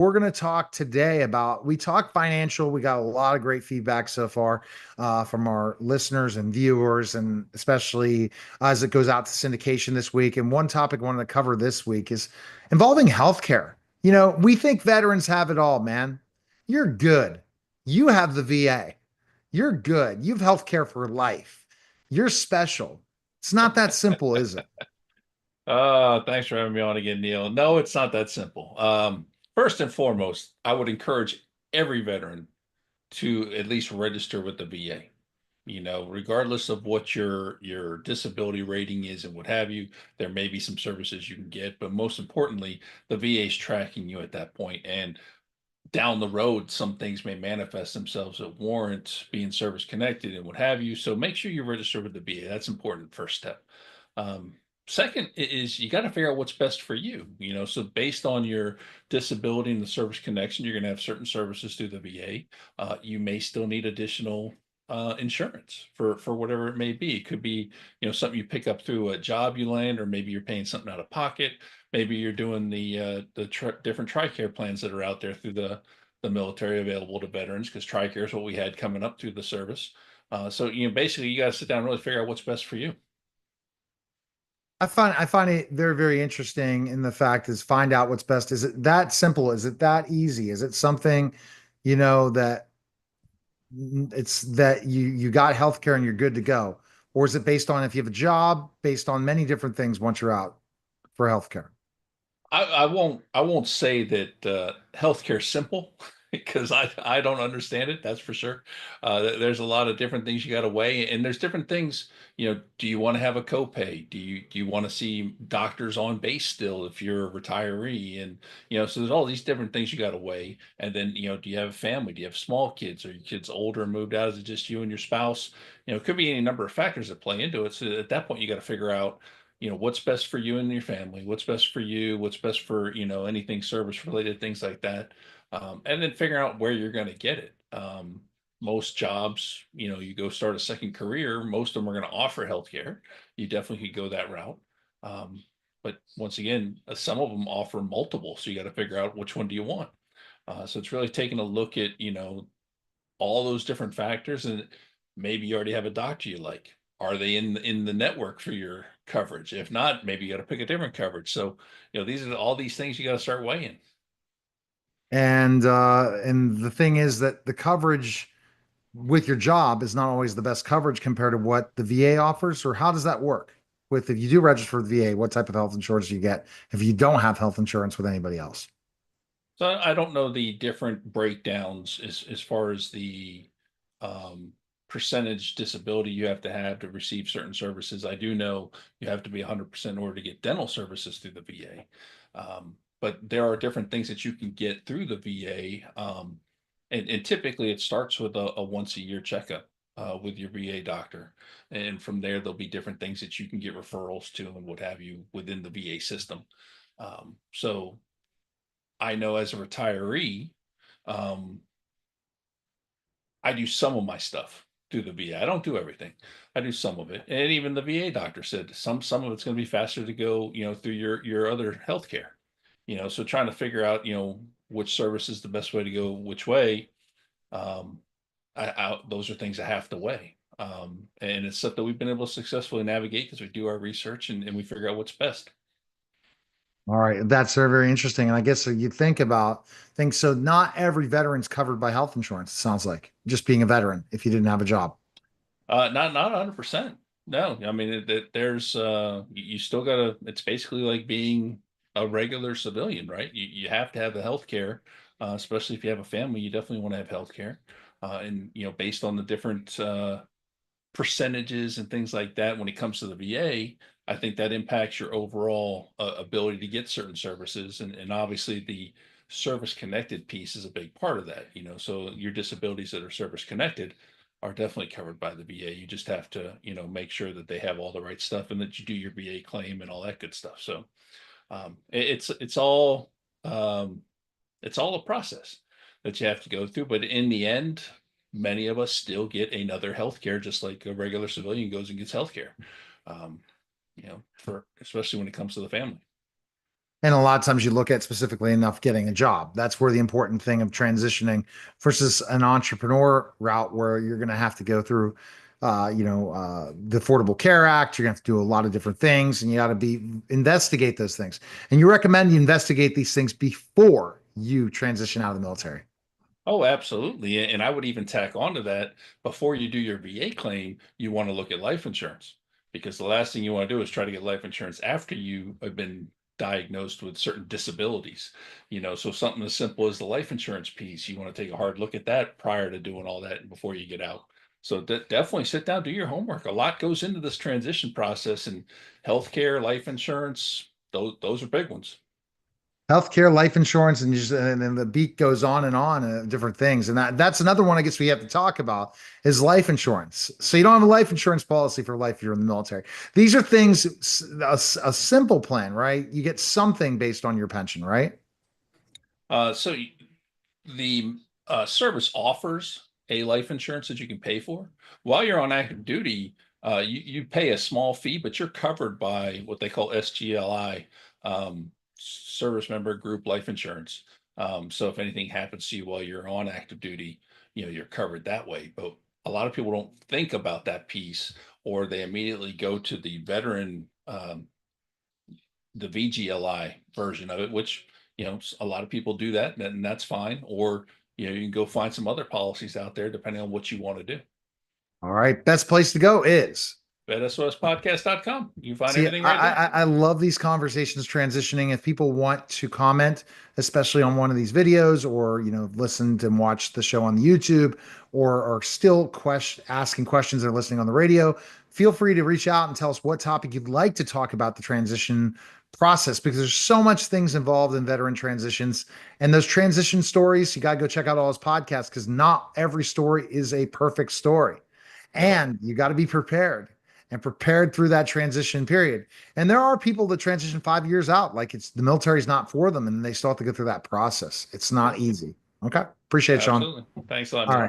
We're going to talk today about, we talk financial. We got a lot of great feedback so far from our listeners and viewers, and especially as it goes out to syndication this week. And one topic I wanted to cover this week is involving healthcare. We think veterans have it all, man. You're good. You have the VA. You're good. You've healthcare for life. You're special. It's not that simple, is it? Thanks for having me on again, Neil. No, it's not that simple. First and foremost, I would encourage every veteran to at least register with the VA. Regardless of what your disability rating is and what have you, there may be some services you can get, but most importantly, the VA is tracking you at that point. And down the road, some things may manifest themselves that warrant being service connected and what have you. So make sure you register with the VA. That's important first step. Um, Second is you got to figure out what's best for you. So based on your disability and the service connection, you're going to have certain services through the VA. You may still need additional insurance for whatever it may be. It could be, something you pick up through a job you land, or maybe you're paying something out of pocket. Maybe you're doing the different TRICARE plans that are out there through the military available to veterans, because TRICARE is what we had coming up through the service. So basically you got to sit down and really figure out what's best for you. I find it very, very interesting in the fact is find out what's best. Is it that simple? Is it that easy? Is it something, that it's that you got healthcare and you're good to go? Or is it based on if you have a job, based on many different things once you're out for healthcare? I won't say that healthcare is simple because I don't understand it. That's for sure. There's a lot of different things you got to weigh, and there's different things. Do you want to have a copay? Do you want to see doctors on base still if you're a retiree? And so there's all these different things you got to weigh. And then do you have a family? Do you have small kids? Are your kids older and moved out? Is it just you and your spouse? It could be any number of factors that play into it. So at that point, you got to figure out what's best for you and your family, what's best for you, what's best for anything service related, things like that. And then figure out where you're going to get it. Most jobs, you go start a second career, most of them are going to offer healthcare. You definitely could go that route. um, but once again, some of them offer multiple, so you got to figure out which one do you want. So it's really taking a look at all those different factors, and maybe you already have a doctor you like. Are they in the network for your coverage? If not, maybe you got to pick a different coverage. So these are all these things you got to start weighing. And the thing is that the coverage with your job is not always the best coverage compared to what the VA offers, or how does that work? With if you do register for the VA, what type of health insurance do you get if you don't have health insurance with anybody else? So I don't know the different breakdowns as far as the um, percentage disability you have to receive certain services. I do know you have to be 100% in order to get dental services through the VA. But there are different things that you can get through the VA. And typically it starts with a once a year checkup with your VA doctor. And from there, there'll be different things that you can get referrals to and what have you within the VA system. So I know as a retiree, um, I do some of my stuff through the VA. I don't do everything. I do some of it. And even the VA doctor said some of it's going to be faster to go, through your other healthcare. So trying to figure out, which service is the best way to go, which way. Um, those are things I have to weigh. And it's stuff that we've been able to successfully navigate because we do our research and we figure out what's best. All right, that's very, very interesting. And I guess so you think about things. So not every veteran's covered by health insurance. It sounds like just being a veteran if you didn't have a job. Not 100%. No, I mean there's you still gotta. It's basically like being a regular civilian, right? You have to have the health care, especially if you have a family. You definitely want to have health care, and based on the different percentages and things like that. When it comes to the VA, I think that impacts your overall ability to get certain services, and obviously the service connected piece is a big part of that. So your disabilities that are service connected are definitely covered by the VA. You just have to make sure that they have all the right stuff and that you do your VA claim and all that good stuff. So um, it's all a process that you have to go through. But in the end, many of us still get another healthcare, just like a regular civilian goes and gets healthcare. For especially when it comes to the family. And a lot of times you look at specifically enough getting a job. That's where the important thing of transitioning versus an entrepreneur route where you're going to have to go through, the Affordable Care Act. You're going to have to do a lot of different things and you got to be investigate those things. And you recommend you investigate these things before you transition out of the military. Oh, absolutely. And I would even tack onto that before you do your VA claim, you want to look at life insurance because the last thing you want to do is try to get life insurance after you have been diagnosed with certain disabilities. So something as simple as the life insurance piece, you want to take a hard look at that prior to doing all that before you get out. So definitely sit down, do your homework. A lot goes into this transition process, and healthcare, life insurance, those are big ones. Healthcare, life insurance, and then the beat goes on different things. And that's another one I guess we have to talk about is life insurance. So you don't have a life insurance policy for life if you're in the military. These are things, a simple plan, right? You get something based on your pension, right? So the service offers a life insurance that you can pay for. While you're on active duty, you pay a small fee, but you're covered by what they call SGLI, service member group life insurance. So if anything happens to you while you're on active duty, you're covered that way. But a lot of people don't think about that piece, or they immediately go to the veteran, the VGLI version of it, which a lot of people do that, and that's fine. Or you can go find some other policies out there depending on what you want to do. All right. Best place to go is BetSOSpodcast.com. You can find see, everything right there. I love these conversations transitioning. If people want to comment, especially on one of these videos, or listened and watched the show on YouTube, or are still asking questions or listening on the radio, feel free to reach out and tell us what topic you'd like to talk about the transition process because there's so much things involved in veteran transitions and those transition stories. You got to go check out all his podcasts because not every story is a perfect story, Yep. and you got to be prepared through that transition period. And there are people that transition 5 years out, like it's the military's not for them, and they still have to go through that process. It's not Yep. easy. Okay. Appreciate it, Sean. Absolutely. Thanks a lot, All man. right.